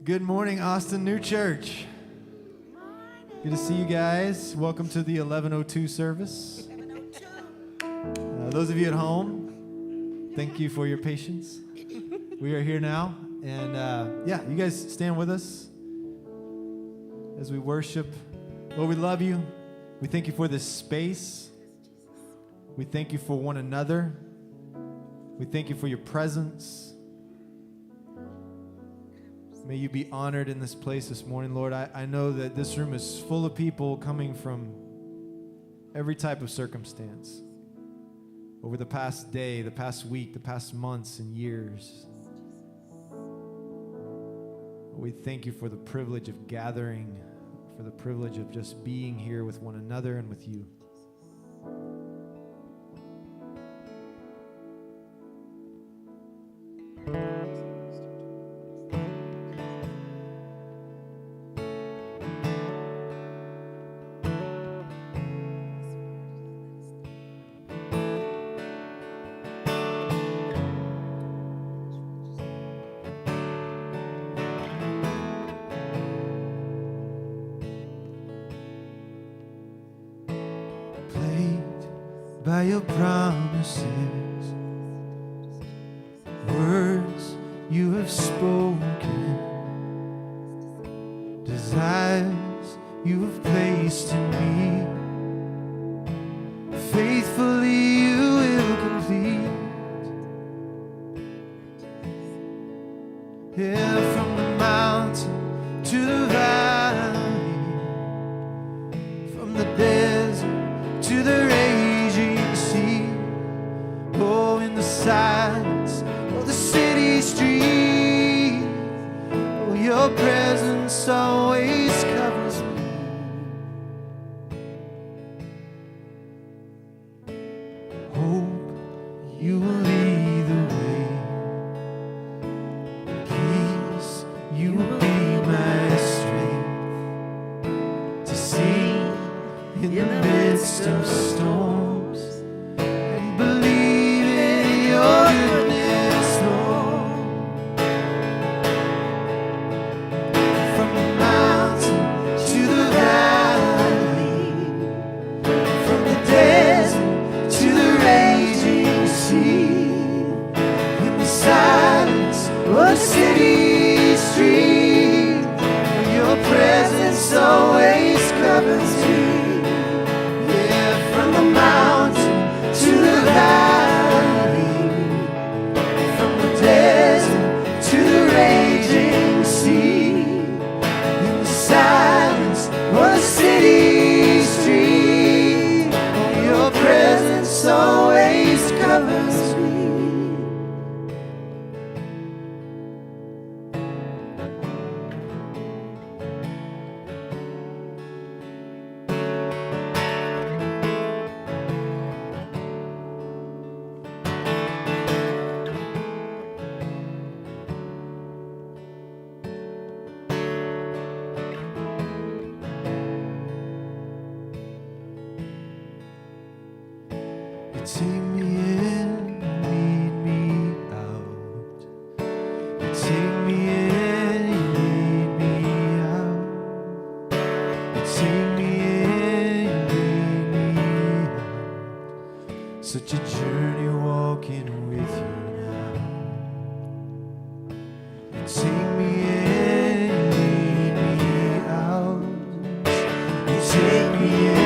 Good morning, Austin New Church. Good to see you guys. Welcome to the 11:02 service. Those of you at home, thank you for your patience. We are here now, and you guys stand with us as we worship. Lord, we love you. We thank you for this space. We thank you for one another. We thank you for your presence. May you be honored in this place this morning, Lord. I know that this room is full of people coming from every type of circumstance over the past day, the past week, the past months and years. We thank you for the privilege of gathering, for the privilege of just being here with one another and with you. By your promises, words you have spoken, desires you have placed in me, faithfully you will complete. Yeah, from the mountain to the valley, from the desert to the raging sea, oh, in the silence of the city street, oh, your presence always covers me. Hope you will lead the way, peace you will be my strength, to sing in the midst of storms and believe in your goodness, Lord. From the mountain to the valley, from the desert to the raging sea, in the silence of the city street, your presence always covers me. From the mountain to the valley, from the desert to the raging sea, in the silence of the city street, your presence always covers me. You take me in, lead me out. You take me in, you lead me out. You take me in, you lead me out. Such a journey walking with you now. You take me in, you lead me out. You take me in.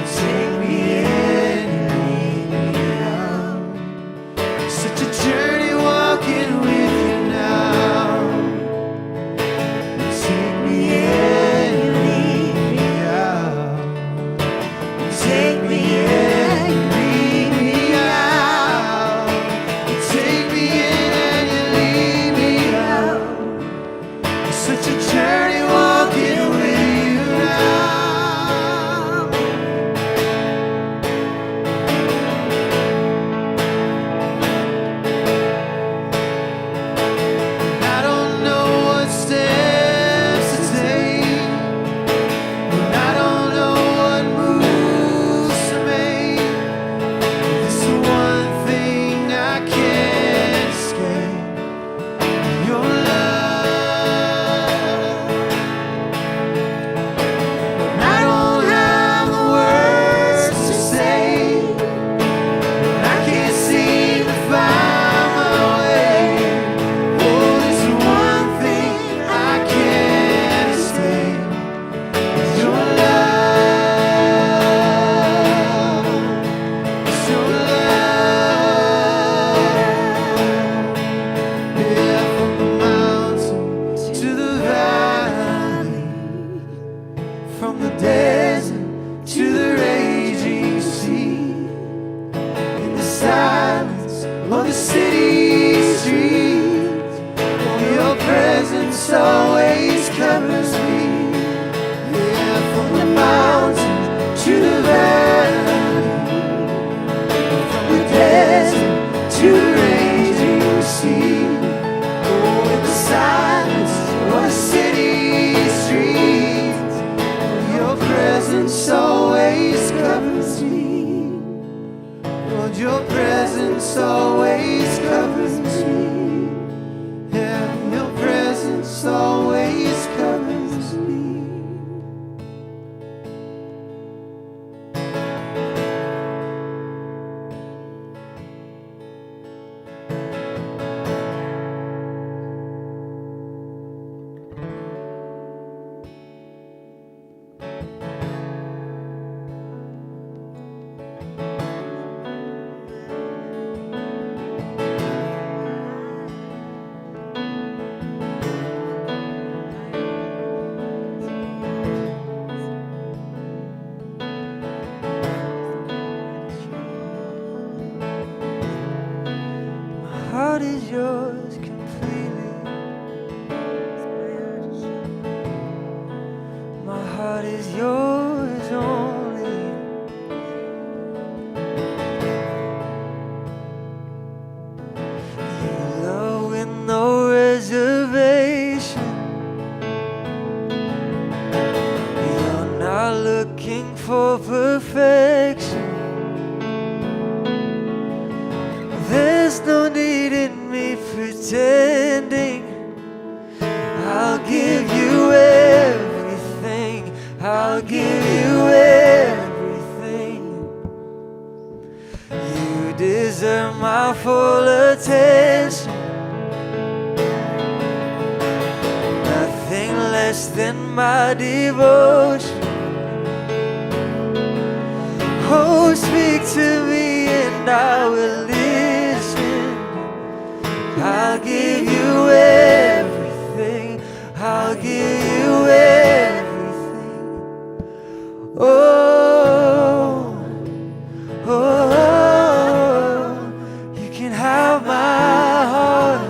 Take me in and lead me out. Such a journey walking with you now. Take me in and lead me out. Take me in and lead me out. Take me in. the desert to the raging sea, in the silence of the city streets, your presence always covers me. Yeah, from the mountains to the valley, from the desert to the raging sea, oh, in the silence of the city streets, your presence always covers me. Lord, your presence always covers me. Yeah, your presence always covers me. My heart is yours completely. My heart is yours only. You love with no reservation. You're not looking for perfection. There's no need in me pretending. I'll give you everything. I'll give you everything. You deserve my full attention. Nothing less than my devotion. Oh, speak to me and I will listen. I'll give you everything. I'll give you everything. Oh, oh, you can have my heart.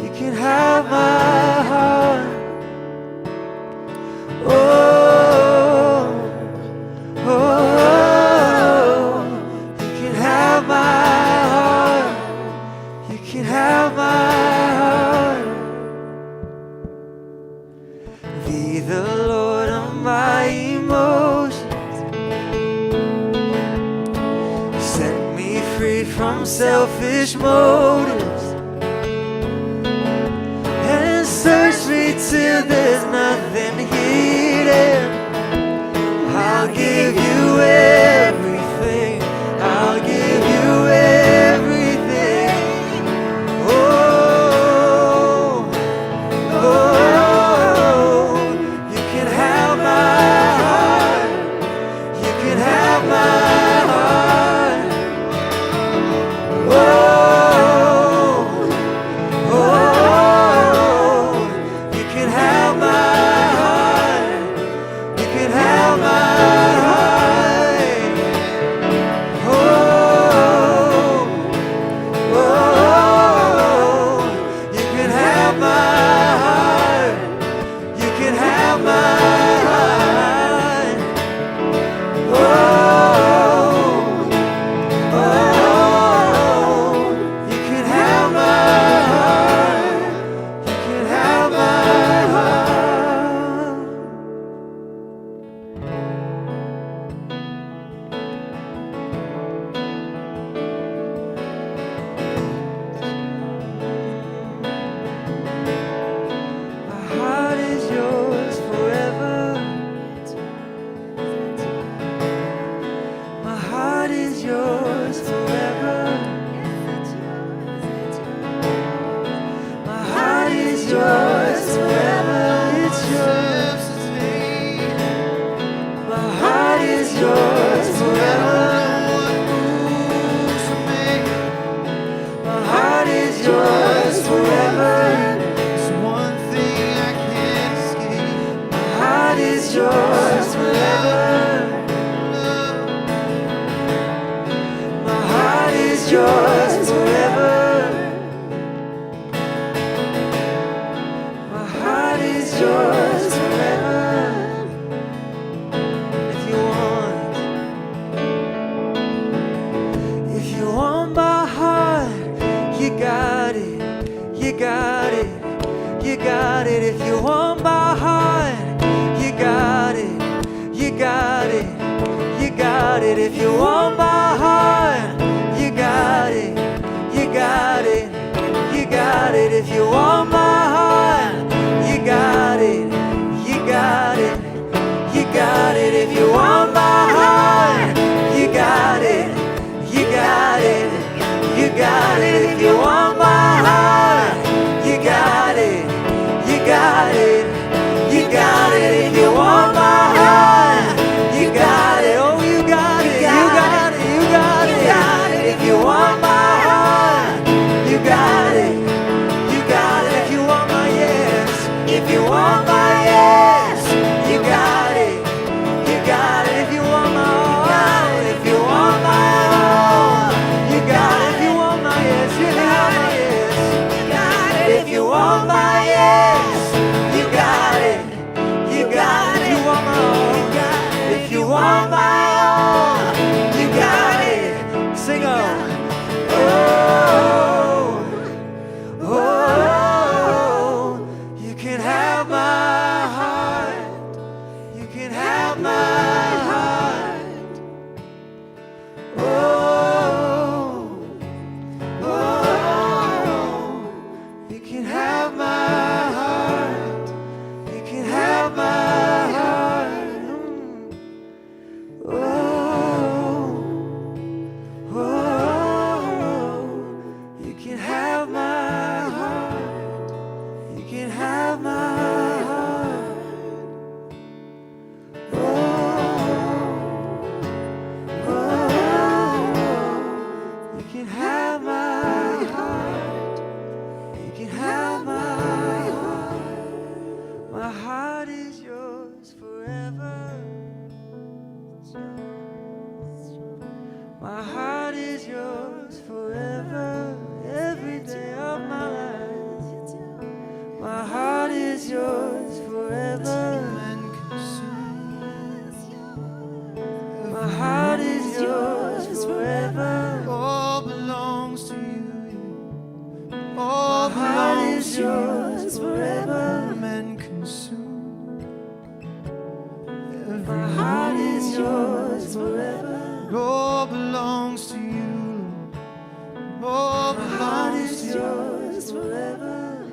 You can have my heart. Oh, oh, you can have my heart. You can have my heart. Be the Lord of my emotions. Set me free from selfish motives. And search me till there's nothing hidden. I'll give you everything. I'll give you everything. Oh, oh, you can have my heart. You can have my heart. Oh, oh, you can have my heart. You can have my heart. got it. If you want my heart, you got it. You got it. You got it. If you want my heart, you got it. You got it. You got it. If you want my heart, you got it. You got it. You got it. If you want my heart, you got it. You got it. You got it. If you want my heart, you got it. You got it. You got it. If you want my heart, you got it. Oh, you got it. You got it. You got it. You got it. If you want my heart, you got it. You got it. If you want my yes, if you want my yes, you got it. You got it. If you want my all, if you want my all, you got it. If you want my yes, you got my yes. You got it. If you want my yes, you got it. You got it. You want my all. If you want my all, you got it. Sing on. Oh, oh, you can have my heart. You can have my heart. Oh, oh, you can have my heart. You can have my heart. Oh, oh, you can have my heart. You can have my heart. Oh, oh, you can have my heart. You can have my heart. My heart is yours forever. My heart is yours forever. Every day of my life. My heart is yours forever. My heart is yours forever. All belongs to you. All my heart is yours forever. And consume. My heart is yours forever. All belongs to you. All my heart is yours forever.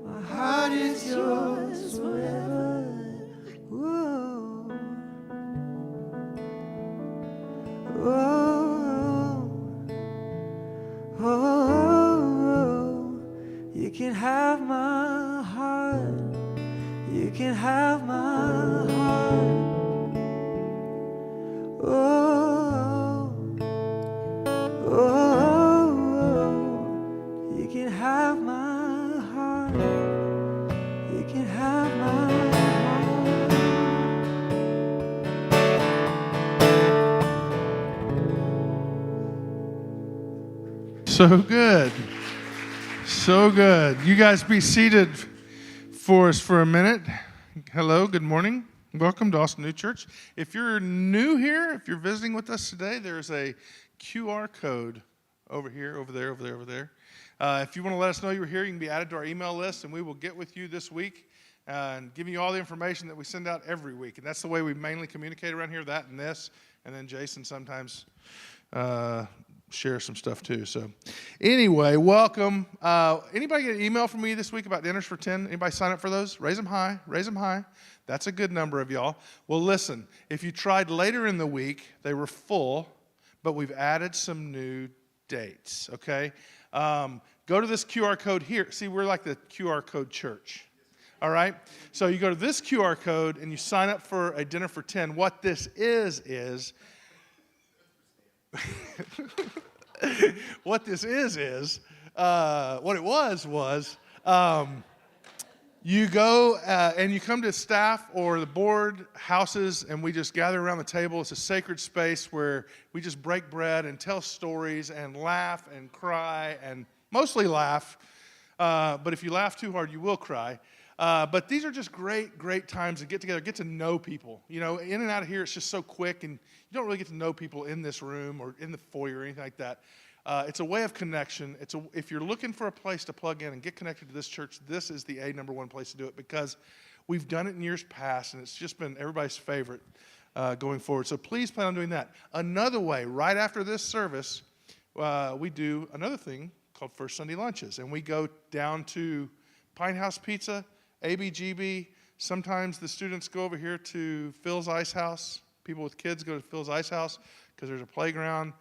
My heart is yours forever. Ooh. Oh, oh, oh, you can have my heart. You can have my heart. Oh, oh, you can have my heart. You can have my heart. So good. So good. You guys be seated for us for a minute. Hello, good morning. Welcome to Austin New Church. If you're new here, if you're visiting with us today, there's a QR code over here, over there. If you want to let us know you're here, you can be added to our email list, and we will get with you this week and give you all the information that we send out every week. And that's the way we mainly communicate around here, that and this. And then Jason sometimes share some stuff too. So anyway, welcome. Anybody get an email from me this week about dinners for 10? Anybody sign up for those? Raise them high. Raise them high. That's a good number of y'all. Well, listen, if you tried later in the week, they were full, but we've added some new dates, okay? Go to this QR code here. See, we're like the QR code church. All right? So you go to this QR code and you sign up for a dinner for 10. What this is what this is what it was you go and you come to staff or the board houses, and we just gather around the table. It's a sacred space where we just break bread and tell stories and laugh and cry, and mostly laugh. But if you laugh too hard, you will cry. But these are just great times to get together, get to know people. You know, in and out of here, it's just so quick, and you don't really get to know people in this room or in the foyer or anything like that. It's a way of connection. If you're looking for a place to plug in and get connected to this church, this is the number one place to do it because we've done it in years past, and it's just been everybody's favorite going forward. So please plan on doing that. Another way, right after this service, we do another thing called First Sunday Lunches, and we go down to Pine House Pizza, ABGB. Sometimes the students go over here to Phil's Ice House. People with kids go to Phil's Ice House because there's a playground.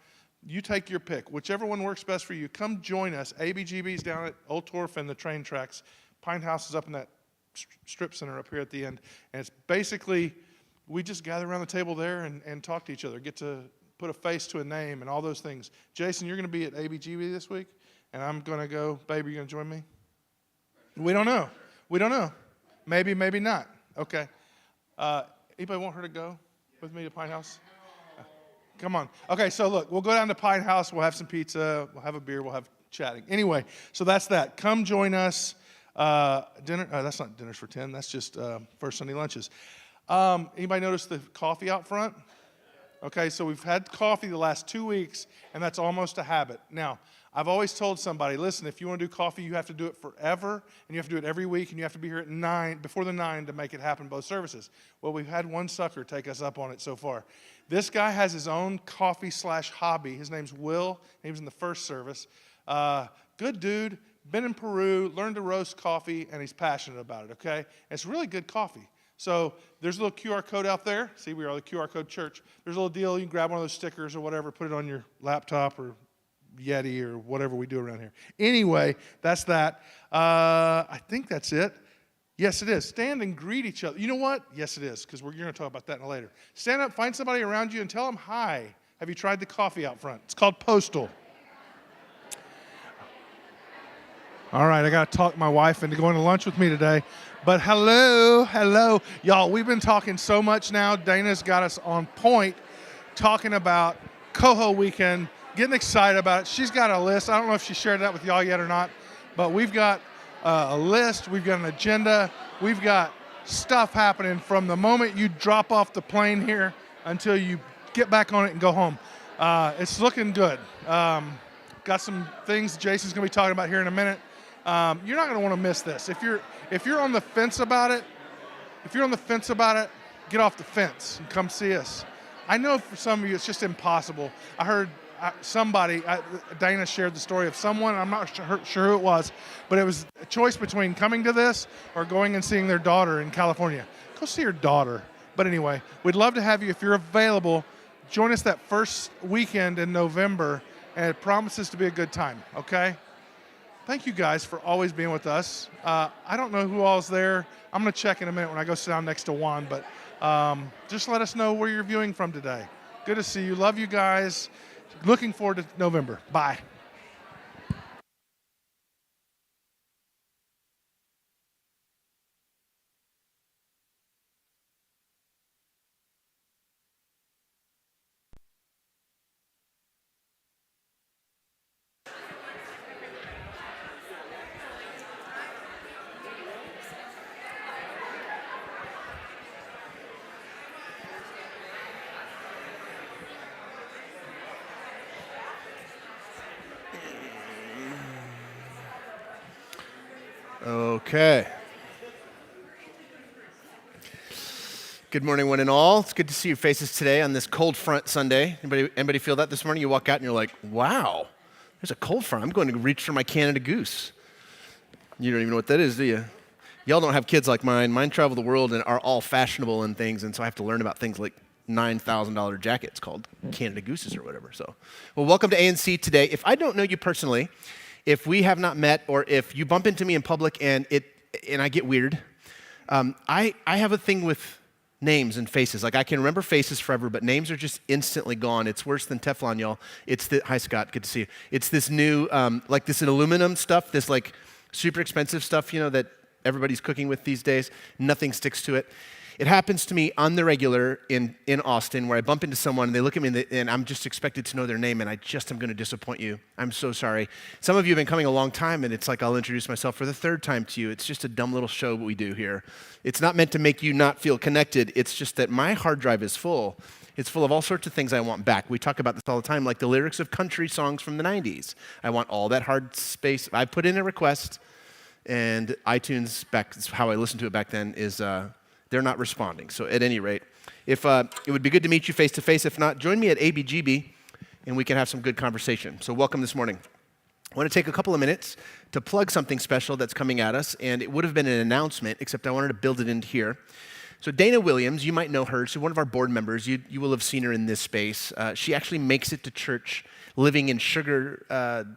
You take your pick. Whichever one works best for you, come join us. ABGB's down at Old Torf and the train tracks. Pine House is up in that strip center up here at the end. And it's basically, we just gather around the table there and talk to each other, get to put a face to a name and all those things. Jason, you're going to be at ABGB this week, and I'm going to go. Baby, you going to join me? We don't know. We don't know. Maybe, maybe not. Okay. Anybody want her to go with me to Pine House? Come on. Okay, so look, we'll go down to Pine House. We'll have some pizza. We'll have a beer. We'll have chatting. Anyway, so that's that. Come join us. Dinner. That's not dinners for 10. That's just First Sunday Lunches. Anybody notice the coffee out front? Okay, so we've had coffee the last 2 weeks, and that's almost a habit. Now, I've always told somebody, listen, if you want to do coffee, you have to do it forever, and you have to do it every week, and you have to be here at 9, before the 9 to make it happen both services. Well, we've had one sucker take us up on it so far. This guy has his own coffee/hobby. His name's Will. He was in the first service. Good dude, been in Peru, learned to roast coffee, and he's passionate about it, okay? And it's really good coffee. So there's a little QR code out there. See, we are the QR code church. There's a little deal. You can grab one of those stickers or whatever, put it on your laptop or Yeti or whatever we do around here. Anyway, that's that. I think that's it. Yes, it is. Stand and greet each other. You know what? Yes, it is, because we're going to talk about that in a later. Stand up, find somebody around you, and tell them hi. Have you tried the coffee out front? It's called Postal. All right, I got to talk my wife into going to lunch with me today. But hello. Y'all, we've been talking so much now. Dana's got us on point talking about Coho Weekend, getting excited about it. She's got a list. I don't know if she shared that with y'all yet or not, but we've got a list. We've got an agenda. We've got stuff happening from the moment you drop off the plane here until you get back on it and go home. It's looking good. Got some things Jason's going to be talking about here in a minute. You're not going to want to miss this. If you're on the fence about it, get off the fence and come see us. I know for some of you it's just impossible. I heard Dana shared the story of someone, I'm not sure who it was, but it was a choice between coming to this or going and seeing their daughter in California. Go see your daughter. But anyway, we'd love to have you, if you're available, join us that first weekend in November, and it promises to be a good time, okay? Thank you guys for always being with us. I don't know who all's there. I'm going to check in a minute when I go sit down next to Juan, but just let us know where you're viewing from today. Good to see you. Love you guys. Looking forward to November. Bye. Okay. Good morning, one and all. It's good to see your faces today on this cold front Sunday. Anybody feel that this morning? You walk out and you're like, wow, there's a cold front. I'm going to reach for my Canada Goose. You don't even know what that is, do you? Y'all don't have kids like mine. Mine travel the world and are all fashionable and things, and so I have to learn about things like $9,000 jackets called Canada Gooses or whatever. So, well, welcome to ANC today. If I don't know you personally, if we have not met, or if you bump into me in public and I get weird, I have a thing with names and faces. Like, I can remember faces forever, but names are just instantly gone. It's worse than Teflon, y'all. Hi, Scott. Good to see you. It's this new, like this aluminum stuff, this like super expensive stuff, that everybody's cooking with these days. Nothing sticks to it. It happens to me on the regular in Austin, where I bump into someone and they look at me and I'm just expected to know their name, and I just am going to disappoint you. I'm so sorry. Some of you have been coming a long time, and it's like I'll introduce myself for the third time to you. It's just a dumb little show we do here. It's not meant to make you not feel connected. It's just that my hard drive is full, It's full of all sorts of things I want back. We talk about this all the time, like the lyrics of country songs from the 90s. I want all that hard space. I put in a request, and iTunes, how I listened to it back then, is they're not responding. So at any rate, if it would be good to meet you face to face. If not, join me at ABGB, and we can have some good conversation. So welcome this morning. I want to take a couple of minutes to plug something special that's coming at us, and it would have been an announcement, except I wanted to build it into here. So Dana Williams, you might know her. She's one of our board members. You will have seen her in this space. She actually makes it to church living in Sugarland,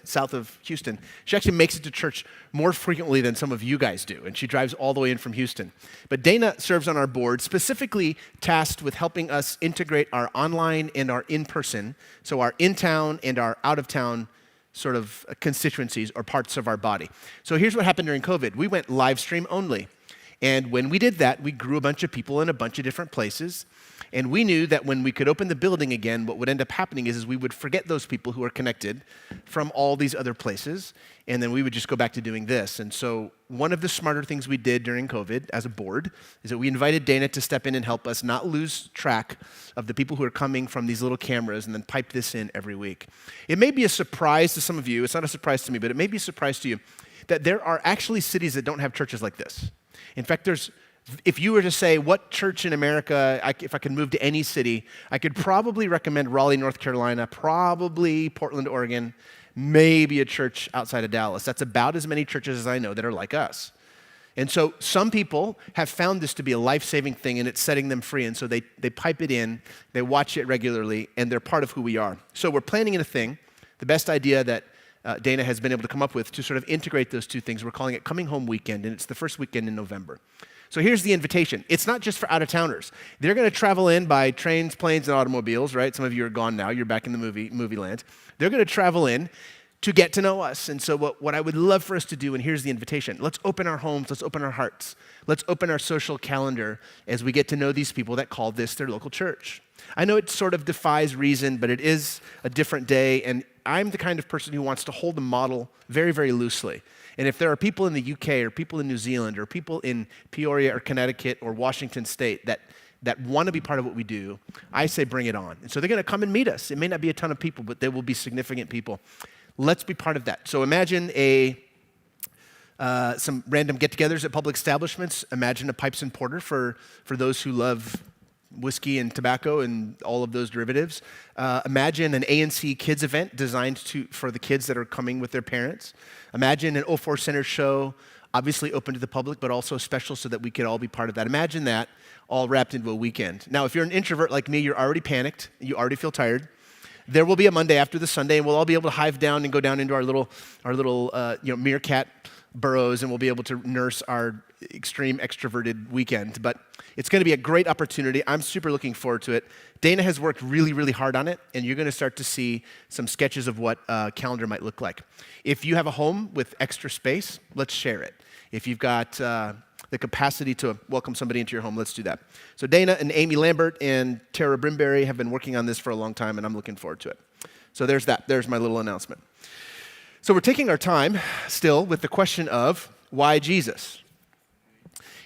south of Houston. She actually makes it to church more frequently than some of you guys do, and she drives all the way in from Houston. But Dana serves on our board, specifically tasked with helping us integrate our online and our in-person, so our in-town and our out-of-town sort of constituencies or parts of our body. So here's what happened during COVID. We went live stream only. And when we did that, we grew a bunch of people in a bunch of different places. And we knew that when we could open the building again, what would end up happening is we would forget those people who are connected from all these other places, and then we would just go back to doing this. And so one of the smarter things we did during COVID as a board is that we invited Dana to step in and help us not lose track of the people who are coming from these little cameras and then pipe this in every week. It may be a surprise to some of you. It's not a surprise to me, but it may be a surprise to you that there are actually cities that don't have churches like this. In fact, if you were to say, what church in America, if I could move to any city, I could probably recommend Raleigh, North Carolina, probably Portland, Oregon, maybe a church outside of Dallas. That's about as many churches as I know that are like us. And so some people have found this to be a life-saving thing, and it's setting them free. And so they pipe it in, they watch it regularly, and they're part of who we are. So we're planning a thing, the best idea that Dana has been able to come up with to sort of integrate those two things. We're calling it Coming Home Weekend, and it's the first weekend in November. So here's the invitation. It's not just for out-of-towners. They're going to travel in by trains, planes, and automobiles, right? Some of you are gone now. You're back in the movie land. They're going to travel in to get to know us. And so what I would love for us to do, and here's the invitation, let's open our homes, let's open our hearts, let's open our social calendar as we get to know these people that call this their local church. I know it sort of defies reason, but it is a different day, and I'm the kind of person who wants to hold the model very, very loosely. And if there are people in the UK or people in New Zealand or people in Peoria or Connecticut or Washington State that want to be part of what we do, I say bring it on. And so they're going to come and meet us. It may not be a ton of people, but there will be significant people. Let's be part of that. So imagine some random get-togethers at public establishments. Imagine a pipes and porter for those who love whiskey and tobacco and all of those derivatives. Imagine an ANC kids event designed for the kids that are coming with their parents. Imagine an 04 Center show, obviously open to the public, but also special so that we could all be part of that. Imagine that all wrapped into a weekend. Now, if you're an introvert like me, you're already panicked. You already feel tired. There will be a Monday after the Sunday, and we'll all be able to hive down and go down into our little meerkat burrows, and we'll be able to nurse our extreme extroverted weekend. But it's going to be a great opportunity. I'm super looking forward to it. Dana has worked really, really hard on it, and you're going to start to see some sketches of what a calendar might look like. If you have a home with extra space, let's share it. If you've got the capacity to welcome somebody into your home, let's do that. So Dana and Amy Lambert and Tara Brimberry have been working on this for a long time, and I'm looking forward to it. So there's that. There's my little announcement. So we're taking our time still with the question of why Jesus?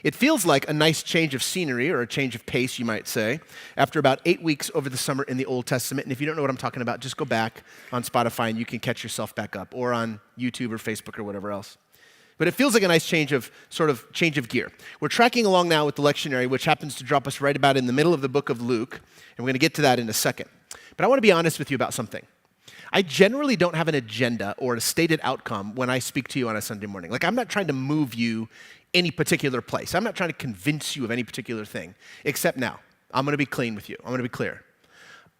It feels like a nice change of scenery or a change of pace, you might say, after about 8 weeks over the summer in the Old Testament. And if you don't know what I'm talking about, just go back on Spotify and you can catch yourself back up, or on YouTube or Facebook or whatever else. But it feels like a nice change of gear. We're tracking along now with the lectionary, which happens to drop us right about in the middle of the book of Luke, and we're going to get to that in a second. But I want to be honest with you about something. I generally don't have an agenda or a stated outcome when I speak to you on a Sunday morning. Like, I'm not trying to move you any particular place. I'm not trying to convince you of any particular thing, except now. I'm going to be clean with you. I'm going to be clear.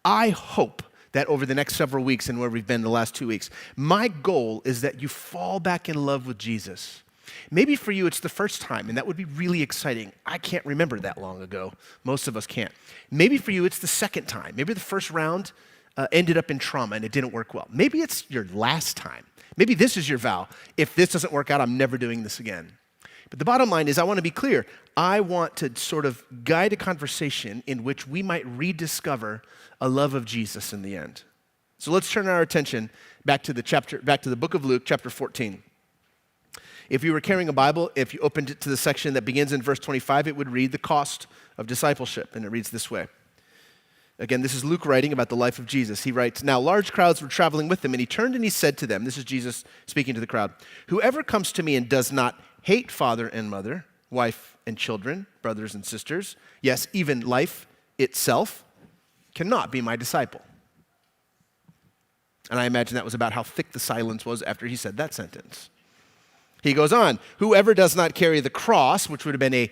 I hope that over the next several weeks and where we've been the last 2 weeks, my goal is that you fall back in love with Jesus. Maybe for you it's the first time, and that would be really exciting. I can't remember that long ago. Most of us can't. Maybe for you it's the second time. Maybe the first round ended up in trauma and it didn't work well. Maybe it's your last time. Maybe this is your vow. If this doesn't work out, I'm never doing this again. But the bottom line is I want to be clear. I want to sort of guide a conversation in which we might rediscover a love of Jesus in the end. So let's turn our attention back to the book of Luke, chapter 14. If you were carrying a Bible, if you opened it to the section that begins in verse 25, it would read the cost of discipleship, and it reads this way. Again, this is Luke writing about the life of Jesus. He writes, "Now large crowds were traveling with him, and he turned and he said to them," this is Jesus speaking to the crowd, "Whoever comes to me and does not hate father and mother, wife and children, brothers and sisters, yes, even life itself, cannot be my disciple." And I imagine that was about how thick the silence was after he said that sentence. He goes on, "Whoever does not carry the cross," which would have been a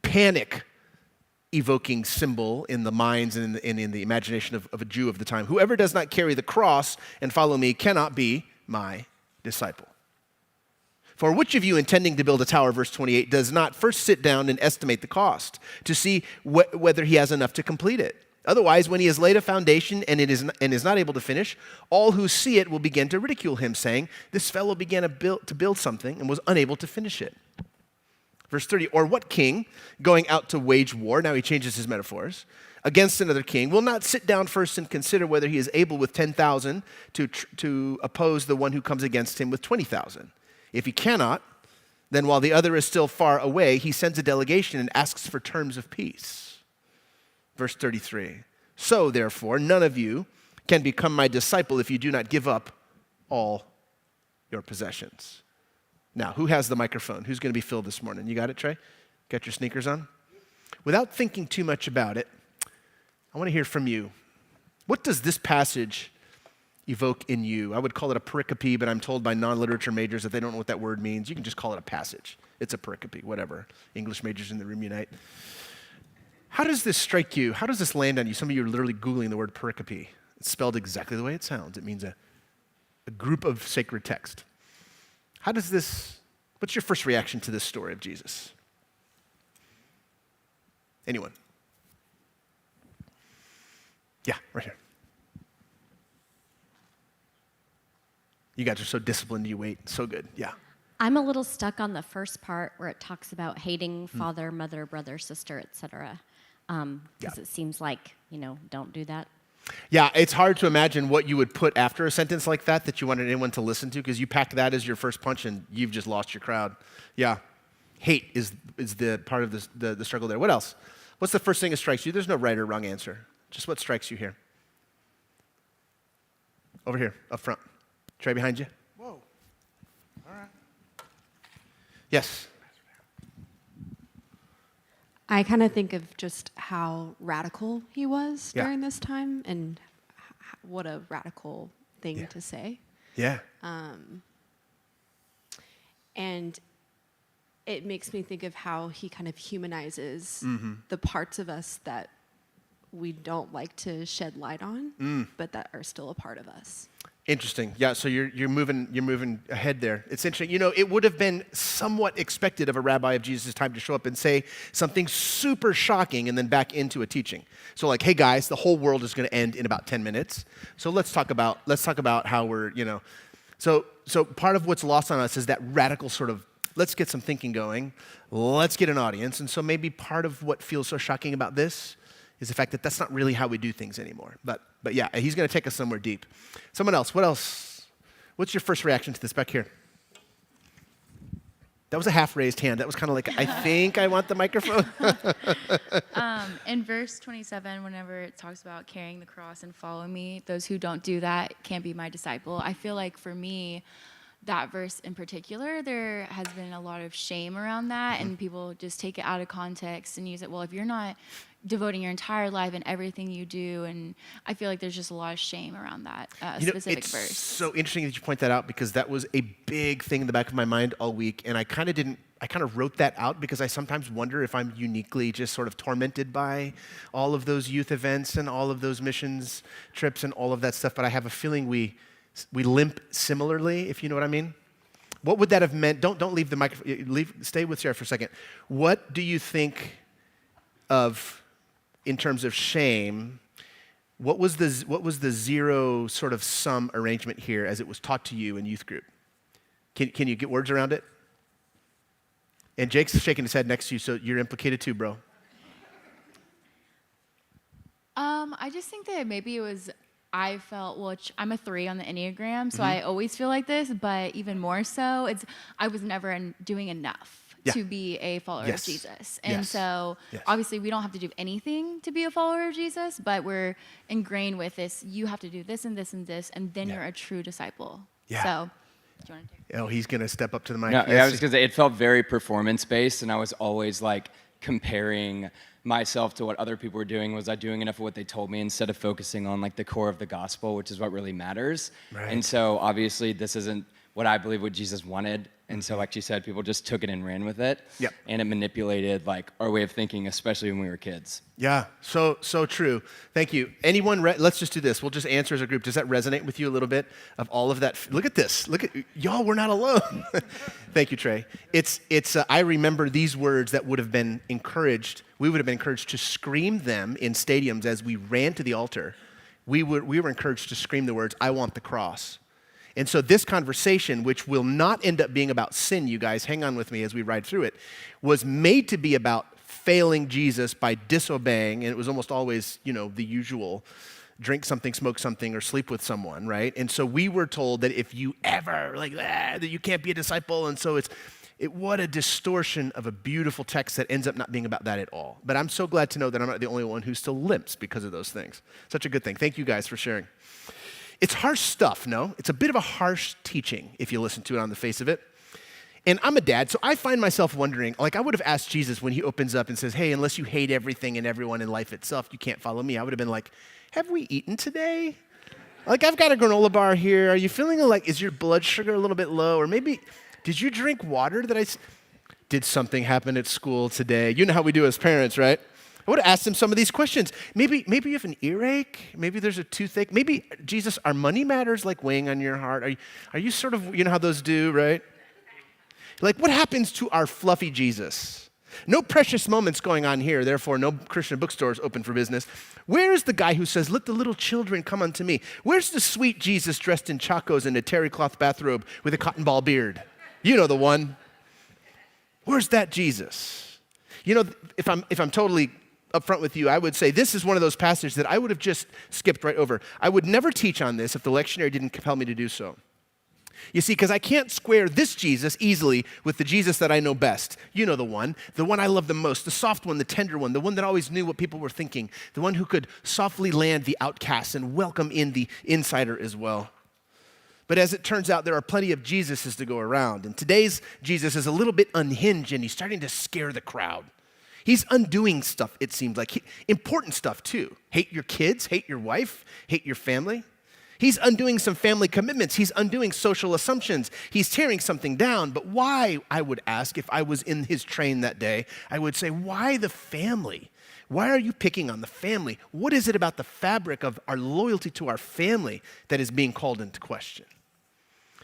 panic-evoking symbol in the minds and in the imagination of a Jew of the time, "whoever does not carry the cross and follow me cannot be my disciple. For which of you intending to build a tower," verse 28, "does not first sit down and estimate the cost to see whether he has enough to complete it? Otherwise, when he has laid a foundation and is not able to finish, all who see it will begin to ridicule him, saying, 'This fellow began to build something and was unable to finish it.'" Verse 30, "Or what king, going out to wage war," now he changes his metaphors, "against another king, will not sit down first and consider whether he is able with 10,000 to oppose the one who comes against him with 20,000? If he cannot, then while the other is still far away, he sends a delegation and asks for terms of peace." Verse 33, "So therefore, none of you can become my disciple if you do not give up all your possessions." Now, who has the microphone? Who's going to be filled this morning? You got it, Trey? Got your sneakers on? Without thinking too much about it, I want to hear from you. What does this passage evoke in you? I would call it a pericope, but I'm told by non-literature majors that they don't know what that word means. You can just call it a passage. It's a pericope, whatever. English majors in the room unite. How does this strike you? How does this land on you? Some of you are literally Googling the word pericope. It's spelled exactly the way it sounds. It means a group of sacred text. What's your first reaction to this story of Jesus? Anyone? Yeah, right here. You guys are so disciplined, you wait. So good, yeah. I'm a little stuck on the first part where it talks about hating father, mother, brother, sister, etc. Because it seems like, don't do that. Yeah, it's hard to imagine what you would put after a sentence like that you wanted anyone to listen to, because you pack that as your first punch and you've just lost your crowd. Yeah, hate is the part of the struggle there. What else? What's the first thing that strikes you? There's no right or wrong answer. Just what strikes you here? Over here, up front. Trey, behind you. Whoa. All right. Yes. I kind of think of just how radical he was Yeah. during this time, and what a radical thing to say. Yeah. And it makes me think of how he kind of humanizes the parts of us that we don't like to shed light on, but that are still a part of us. Interesting. Yeah, so you're moving ahead there. It's interesting. It would have been somewhat expected of a rabbi of Jesus' time to show up and say something super shocking and then back into a teaching. So like, hey guys, the whole world is going to end in about 10 minutes. So let's talk about how we're, So part of what's lost on us is that radical sort of, let's get some thinking going. Let's get an audience. And so maybe part of what feels so shocking about this is the fact that that's not really how we do things anymore. But yeah, he's going to take us somewhere deep. Someone else, what else? What's your first reaction to this back here? That was a half-raised hand. That was kind of like, I think I want the microphone. In verse 27, whenever it talks about carrying the cross and follow me, those who don't do that can't be my disciple. I feel like for me, that verse in particular, there has been a lot of shame around that, and people just take it out of context and use it. Well, if you're not devoting your entire life and everything you do, and I feel like there's just a lot of shame around that specific it's verse. So interesting that you point that out, because that was a big thing in the back of my mind all week, and I kind of wrote that out because I sometimes wonder if I'm uniquely just sort of tormented by all of those youth events and all of those missions trips and all of that stuff, but I have a feeling we limp similarly, if you know what I mean. What would that have meant? Don't leave the microphone. Stay with Sarah for a second. What do you think of in terms of shame? What was the zero sort of sum arrangement here as it was taught to you in youth group? Can you get words around it? And Jake's shaking his head next to you, so you're implicated too, bro. I just think that maybe it was I felt, I'm a 3 on the Enneagram, so I always feel like this, but even more so, I was never doing enough to be a follower of Jesus. And so obviously we don't have to do anything to be a follower of Jesus, but we're ingrained with this, you have to do this and this and this, and then you're a true disciple. Yeah. So, do you want to take it? Oh, he's going to step up to the mic. No, Yes. I was just going to say, it felt very performance-based, and I was always like comparing myself to what other people were doing. Was I doing enough of what they told me instead of focusing on like the core of the gospel, which is what really matters? Right. And so obviously this isn't what I believe what Jesus wanted. And so like she said, people just took it and ran with it. Yep. And it manipulated like our way of thinking, especially when we were kids. Yeah, so true. Thank you. Anyone, let's just do this. We'll just answer as a group. Does that resonate with you a little bit of all of that? Look at this. Look at, y'all, we're not alone. Thank you, Trey. I remember these words that would have been encouraged. We would have been encouraged to scream them in stadiums as we ran to the altar. We were encouraged to scream the words, I want the cross. And so this conversation, which will not end up being about sin, you guys, hang on with me as we ride through it, was made to be about failing Jesus by disobeying, and it was almost always, the usual, drink something, smoke something, or sleep with someone, right? And so we were told that if you ever, that you can't be a disciple, and so what a distortion of a beautiful text that ends up not being about that at all. But I'm so glad to know that I'm not the only one who still limps because of those things. Such a good thing. Thank you guys for sharing. It's harsh stuff, no? It's a bit of a harsh teaching if you listen to it on the face of it. And I'm a dad, so I find myself wondering, I would have asked Jesus when he opens up and says, hey, unless you hate everything and everyone in life itself, you can't follow me. I would have been like, have we eaten today? I've got a granola bar here. Are you feeling is your blood sugar a little bit low? Or maybe, did you drink water? Did something happen at school today? You know how we do as parents, right? I would have asked him some of these questions. Maybe you have an earache. Maybe there's a toothache. Maybe, Jesus, are money matters weighing on your heart? Are you sort of, how those do, right? What happens to our fluffy Jesus? No precious moments going on here, therefore no Christian bookstores open for business. Where's the guy who says, let the little children come unto me? Where's the sweet Jesus dressed in chacos and a terry cloth bathrobe with a cotton ball beard? You know the one. Where's that Jesus? If I'm totally upfront with you, I would say this is one of those passages that I would have just skipped right over. I would never teach on this if the lectionary didn't compel me to do so. You see, because I can't square this Jesus easily with the Jesus that I know best. You know the one I love the most, the soft one, the tender one, the one that always knew what people were thinking, the one who could softly land the outcast and welcome in the insider as well. But as it turns out, there are plenty of Jesuses to go around. And today's Jesus is a little bit unhinged, and he's starting to scare the crowd. He's undoing stuff, it seems like. Important stuff, too. Hate your kids, hate your wife, hate your family. He's undoing some family commitments. He's undoing social assumptions. He's tearing something down. But why, I would ask, if I was in his train that day, I would say, why the family? Why are you picking on the family? What is it about the fabric of our loyalty to our family that is being called into question?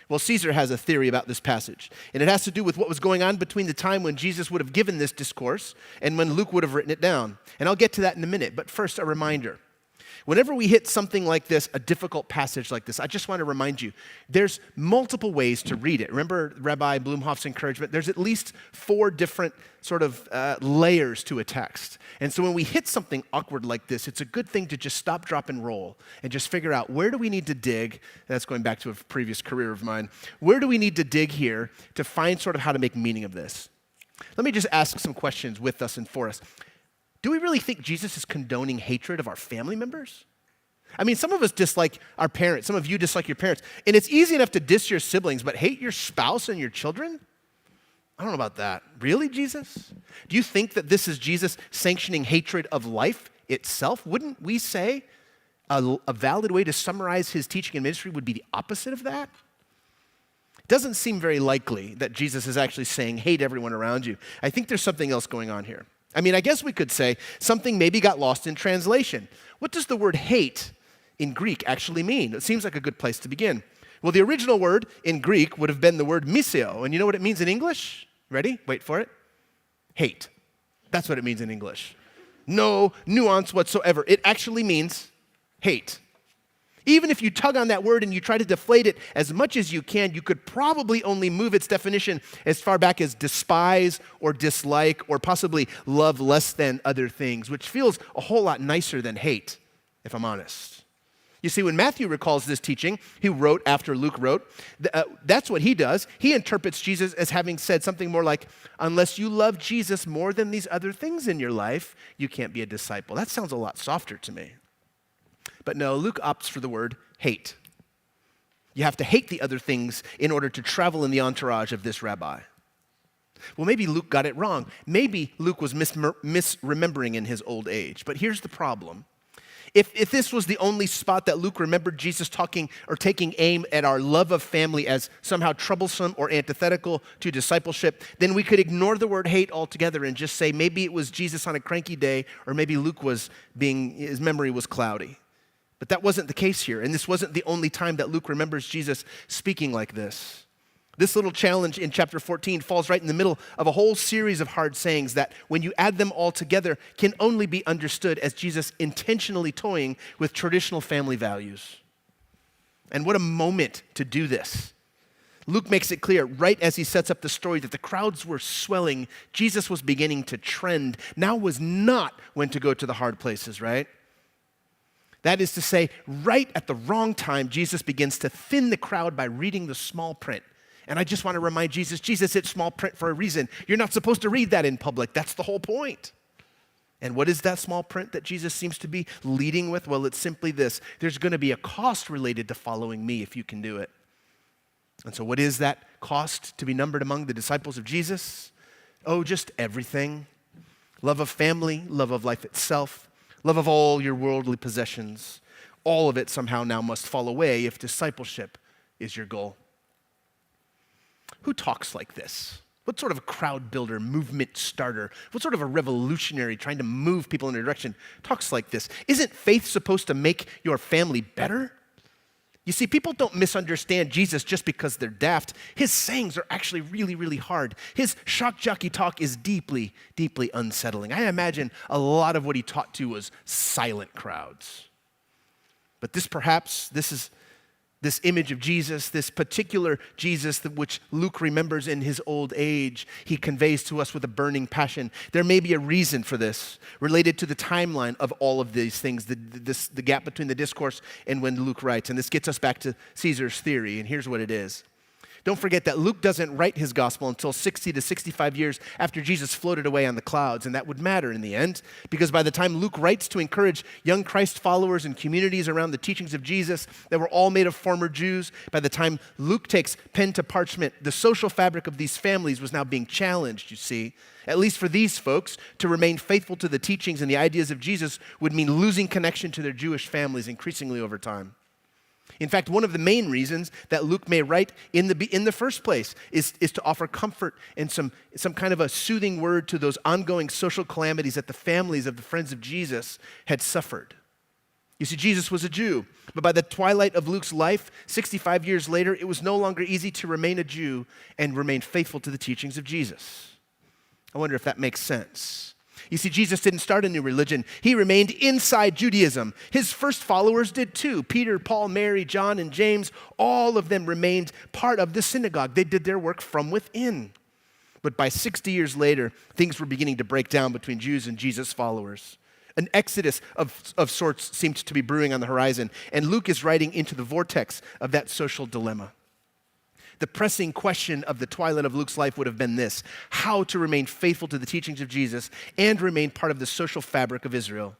Well, Caesar has a theory about this passage, and it has to do with what was going on between the time when Jesus would have given this discourse and when Luke would have written it down. And I'll get to that in a minute, but first a reminder. Whenever we hit something like this, a difficult passage like this, I just want to remind you, there's multiple ways to read it. Remember Rabbi Blumhoff's encouragement? There's at least 4 different sort of layers to a text. And so when we hit something awkward like this, it's a good thing to just stop, drop, and roll and just figure out, where do we need to dig? That's going back to a previous career of mine. Where do we need to dig here to find sort of how to make meaning of this? Let me just ask some questions with us and for us. Do we really think Jesus is condoning hatred of our family members? I mean, some of us dislike our parents. Some of you dislike your parents. And it's easy enough to diss your siblings, but hate your spouse and your children? I don't know about that. Really, Jesus? Do you think that this is Jesus sanctioning hatred of life itself? Wouldn't we say a valid way to summarize his teaching and ministry would be the opposite of that? It doesn't seem very likely that Jesus is actually saying, hate everyone around you. I think there's something else going on here. I mean, I guess we could say something maybe got lost in translation. What does the word hate in Greek actually mean? It seems like a good place to begin. Well, the original word in Greek would have been the word miseo. And you know what it means in English? Ready? Wait for it. Hate. That's what it means in English. No nuance whatsoever. It actually means hate. Even if you tug on that word and you try to deflate it as much as you can, you could probably only move its definition as far back as despise or dislike or possibly love less than other things, which feels a whole lot nicer than hate, if I'm honest. You see, when Matthew recalls this teaching, he wrote after Luke wrote, that's what he does. He interprets Jesus as having said something more like, unless you love Jesus more than these other things in your life, you can't be a disciple. That sounds a lot softer to me. But no, Luke opts for the word hate. You have to hate the other things in order to travel in the entourage of this rabbi. Well, maybe Luke got it wrong. Maybe Luke was misremembering in his old age. But here's the problem. If this was the only spot that Luke remembered Jesus talking or taking aim at our love of family as somehow troublesome or antithetical to discipleship, then we could ignore the word hate altogether and just say maybe it was Jesus on a cranky day, or maybe his memory was cloudy. But that wasn't the case here, and this wasn't the only time that Luke remembers Jesus speaking like this. This little challenge in chapter 14 falls right in the middle of a whole series of hard sayings that, when you add them all together, can only be understood as Jesus intentionally toying with traditional family values. And what a moment to do this. Luke makes it clear right as he sets up the story that the crowds were swelling, Jesus was beginning to trend. Now was not when to go to the hard places, right? That is to say, right at the wrong time, Jesus begins to thin the crowd by reading the small print. And I just want to remind Jesus hit small print for a reason. You're not supposed to read that in public. That's the whole point. And what is that small print that Jesus seems to be leading with? Well, it's simply this. There's going to be a cost related to following me if you can do it. And so what is that cost to be numbered among the disciples of Jesus? Oh, just everything. Love of family, love of life itself, love of all your worldly possessions. All of it somehow now must fall away if discipleship is your goal. Who talks like this? What sort of a crowd builder, movement starter, what sort of a revolutionary trying to move people in a direction talks like this? Isn't faith supposed to make your family better? You see, people don't misunderstand Jesus just because they're daft. His sayings are actually really, really hard. His shock jockey talk is deeply, deeply unsettling. I imagine a lot of what he taught to was silent crowds. But this image of Jesus, this particular Jesus which Luke remembers in his old age, he conveys to us with a burning passion. There may be a reason for this, related to the timeline of all of these things, the gap between the discourse and when Luke writes. And this gets us back to Caesar's theory, and here's what it is. Don't forget that Luke doesn't write his gospel until 60 to 65 years after Jesus floated away on the clouds, and that would matter in the end, because by the time Luke writes to encourage young Christ followers and communities around the teachings of Jesus that were all made of former Jews, by the time Luke takes pen to parchment, the social fabric of these families was now being challenged, you see. At least for these folks, to remain faithful to the teachings and the ideas of Jesus would mean losing connection to their Jewish families increasingly over time. In fact, one of the main reasons that Luke may write in the first place is to offer comfort and some kind of a soothing word to those ongoing social calamities that the families of the friends of Jesus had suffered. You see, Jesus was a Jew, but by the twilight of Luke's life, 65 years later, it was no longer easy to remain a Jew and remain faithful to the teachings of Jesus. I wonder if that makes sense. You see, Jesus didn't start a new religion. He remained inside Judaism. His first followers did too. Peter, Paul, Mary, John, and James, all of them remained part of the synagogue. They did their work from within. But by 60 years later, things were beginning to break down between Jews and Jesus' followers. An exodus of sorts seemed to be brewing on the horizon, and Luke is writing into the vortex of that social dilemma. The pressing question of the twilight of Luke's life would have been this: how to remain faithful to the teachings of Jesus and remain part of the social fabric of Israel.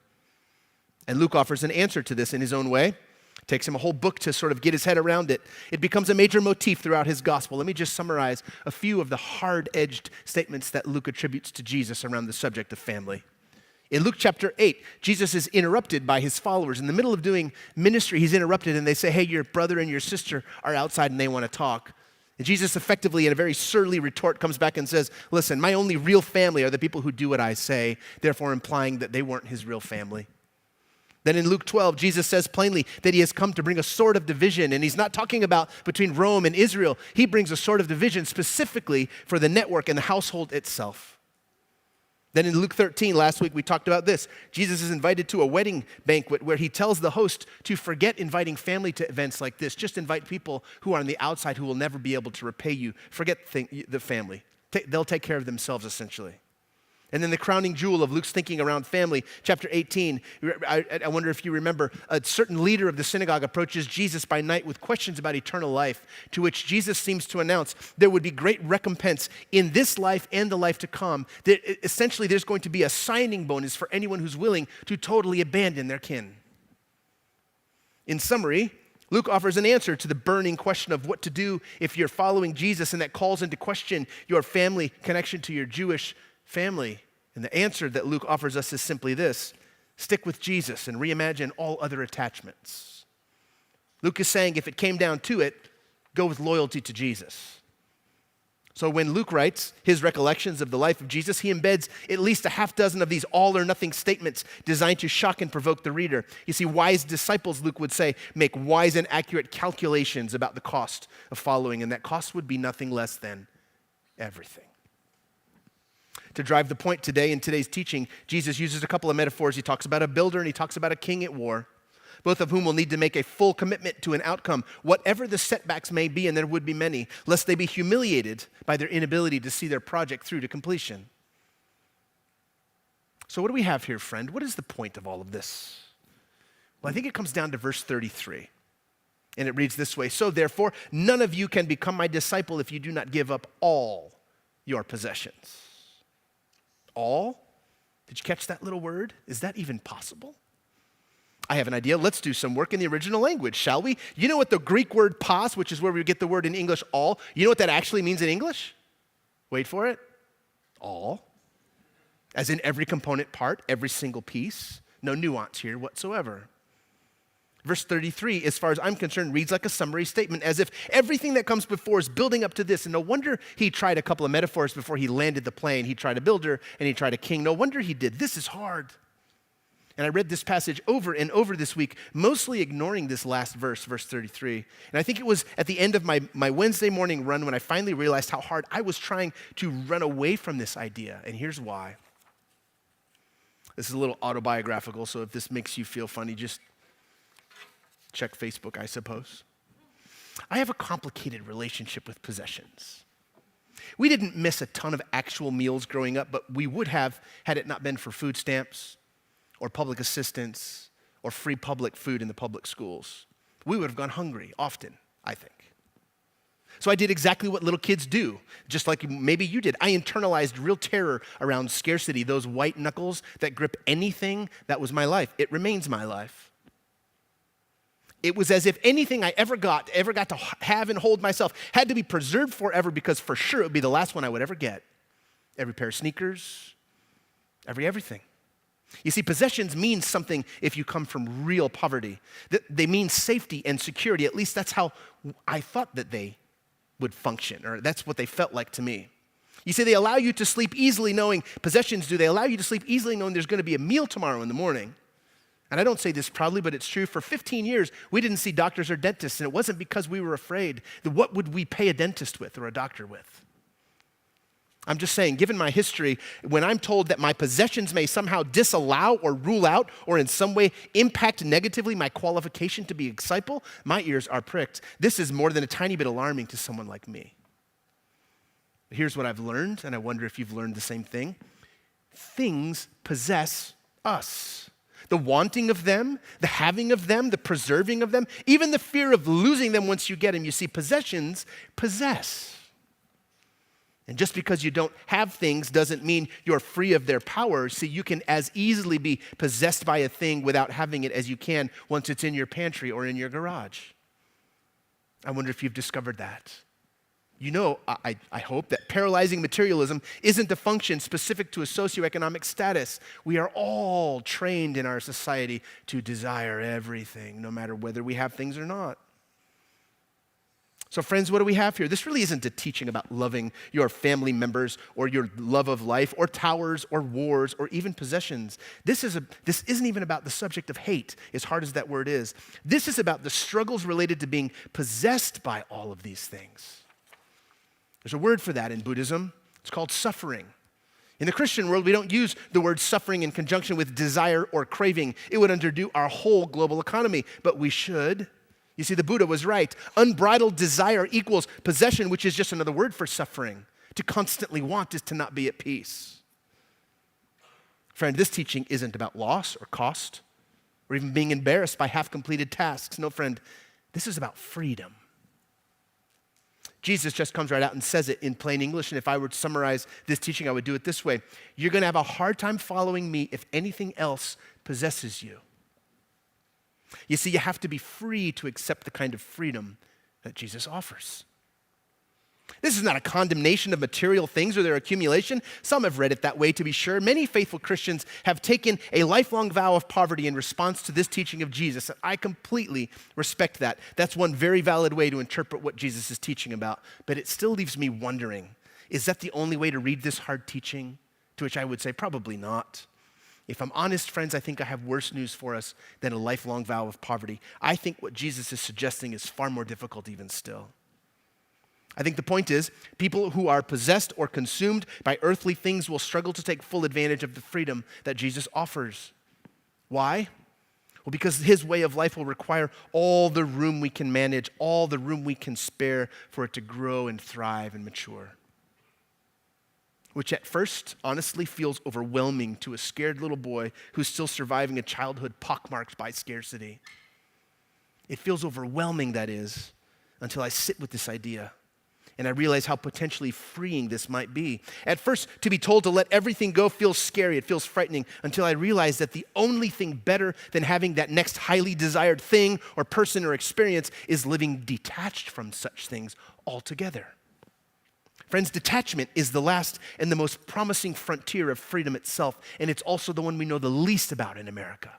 And Luke offers an answer to this in his own way. It takes him a whole book to sort of get his head around it. It becomes a major motif throughout his gospel. Let me just summarize a few of the hard-edged statements that Luke attributes to Jesus around the subject of family. In Luke chapter 8, Jesus is interrupted by his followers. In the middle of doing ministry, he's interrupted and they say, hey, your brother and your sister are outside and they want to talk. And Jesus effectively, in a very surly retort, comes back and says, listen, my only real family are the people who do what I say, therefore implying that they weren't his real family. Then in Luke 12, Jesus says plainly that he has come to bring a sword of division, and he's not talking about between Rome and Israel. He brings a sword of division specifically for the network and the household itself. Then in Luke 13, last week we talked about this. Jesus is invited to a wedding banquet where he tells the host to forget inviting family to events like this. Just invite people who are on the outside who will never be able to repay you. Forget the family. They'll take care of themselves, essentially. And then the crowning jewel of Luke's thinking around family, chapter 18. I wonder if you remember, a certain leader of the synagogue approaches Jesus by night with questions about eternal life, to which Jesus seems to announce there would be great recompense in this life and the life to come. That essentially, there's going to be a signing bonus for anyone who's willing to totally abandon their kin. In summary, Luke offers an answer to the burning question of what to do if you're following Jesus, and that calls into question your family connection to your Jewish family. And the answer that Luke offers us is simply this: stick with Jesus and reimagine all other attachments. Luke is saying if it came down to it, go with loyalty to Jesus. So when Luke writes his recollections of the life of Jesus, he embeds at least a half dozen of these all or nothing statements designed to shock and provoke the reader. You see, wise disciples, Luke would say, make wise and accurate calculations about the cost of following, and that cost would be nothing less than everything. To drive the point today in today's teaching, Jesus uses a couple of metaphors. He talks about a builder and he talks about a king at war, both of whom will need to make a full commitment to an outcome, whatever the setbacks may be, and there would be many, lest they be humiliated by their inability to see their project through to completion. So what do we have here, friend? What is the point of all of this? Well, I think it comes down to verse 33. And it reads this way: so therefore, none of you can become my disciple if you do not give up all your possessions. All? Did you catch that little word? Is that even possible? I have an idea. Let's do some work in the original language, shall we? You know what the Greek word pas, which is where we get the word in English all, you know what that actually means in English? Wait for it. All. As in every component part, every single piece. No nuance here whatsoever. Verse 33, as far as I'm concerned, reads like a summary statement, as if everything that comes before is building up to this. And no wonder he tried a couple of metaphors before he landed the plane. He tried a builder and he tried a king. No wonder he did. This is hard. And I read this passage over and over this week, mostly ignoring this last verse, verse 33. And I think it was at the end of my Wednesday morning run when I finally realized how hard I was trying to run away from this idea. And here's why. This is a little autobiographical, so if this makes you feel funny, just check Facebook, I suppose. I have a complicated relationship with possessions. We didn't miss a ton of actual meals growing up, but we would have had it not been for food stamps or public assistance or free public food in the public schools. We would have gone hungry often, I think. So I did exactly what little kids do, just like maybe you did. I internalized real terror around scarcity, those white knuckles that grip anything. That was my life. It remains my life. It was as if anything I ever got to have and hold myself had to be preserved forever, because for sure it would be the last one I would ever get. Every pair of sneakers, everything. You see, possessions mean something if you come from real poverty. They mean safety and security. At least that's how I thought that they would function, or that's what they felt like to me. You see, they allow you to sleep easily knowing, possessions do, they allow you to sleep easily knowing there's going to be a meal tomorrow in the morning. And I don't say this proudly, but it's true. For 15 years, we didn't see doctors or dentists, and it wasn't because we were afraid. What would we pay a dentist with or a doctor with? I'm just saying, given my history, when I'm told that my possessions may somehow disallow or rule out or in some way impact negatively my qualification to be a disciple, my ears are pricked. This is more than a tiny bit alarming to someone like me. Here's what I've learned, and I wonder if you've learned the same thing. Things possess us. The wanting of them, the having of them, the preserving of them, even the fear of losing them once you get them. You see, possessions possess. And just because you don't have things doesn't mean you're free of their power. See, you can as easily be possessed by a thing without having it as you can once it's in your pantry or in your garage. I wonder if you've discovered that. You know, I hope that paralyzing materialism isn't a function specific to a socioeconomic status. We are all trained in our society to desire everything, no matter whether we have things or not. So friends, what do we have here? This really isn't a teaching about loving your family members or your love of life or towers or wars or even possessions. This isn't even about the subject of hate, as hard as that word is. This is about the struggles related to being possessed by all of these things. There's a word for that in Buddhism. It's called suffering. In the Christian world, we don't use the word suffering in conjunction with desire or craving. It would underdo our whole global economy, but we should. You see, the Buddha was right. Unbridled desire equals possession, which is just another word for suffering. To constantly want is to not be at peace. Friend, this teaching isn't about loss or cost or even being embarrassed by half-completed tasks. No, friend, this is about freedom. Jesus just comes right out and says it in plain English, and if I were to summarize this teaching, I would do it this way. You're going to have a hard time following me if anything else possesses you. You see, you have to be free to accept the kind of freedom that Jesus offers. This is not a condemnation of material things or their accumulation. Some have read it that way, to be sure. Many faithful Christians have taken a lifelong vow of poverty in response to this teaching of Jesus, and I completely respect that. That's one very valid way to interpret what Jesus is teaching about. But it still leaves me wondering, is that the only way to read this hard teaching? To which I would say, probably not. If I'm honest, friends, I think I have worse news for us than a lifelong vow of poverty. I think what Jesus is suggesting is far more difficult even still. I think the point is, people who are possessed or consumed by earthly things will struggle to take full advantage of the freedom that Jesus offers. Why? Well, because his way of life will require all the room we can manage, all the room we can spare for it to grow and thrive and mature. Which at first honestly feels overwhelming to a scared little boy who's still surviving a childhood pockmarked by scarcity. It feels overwhelming, that is, until I sit with this idea. And I realize how potentially freeing this might be. At first, to be told to let everything go feels scary. It feels frightening until I realize that the only thing better than having that next highly desired thing or person or experience is living detached from such things altogether. Friends, detachment is the last and the most promising frontier of freedom itself, and it's also the one we know the least about in America.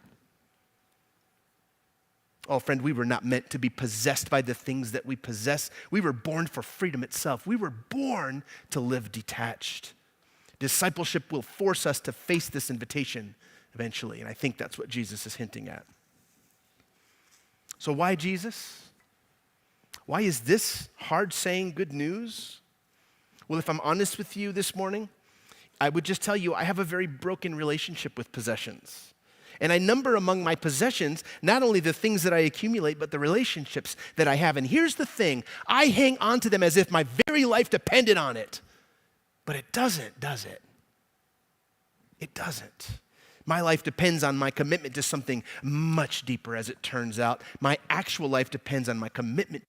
Oh, friend, we were not meant to be possessed by the things that we possess. We were born for freedom itself. We were born to live detached. Discipleship will force us to face this invitation eventually, and I think that's what Jesus is hinting at. So why Jesus? Why is this hard saying good news? Well, if I'm honest with you this morning, I would just tell you I have a very broken relationship with possessions. And I number among my possessions not only the things that I accumulate, but the relationships that I have. And here's the thing, I hang on to them as if my very life depended on it. But it doesn't, does it? It doesn't. My life depends on my commitment to something much deeper, as it turns out. My actual life depends on my commitment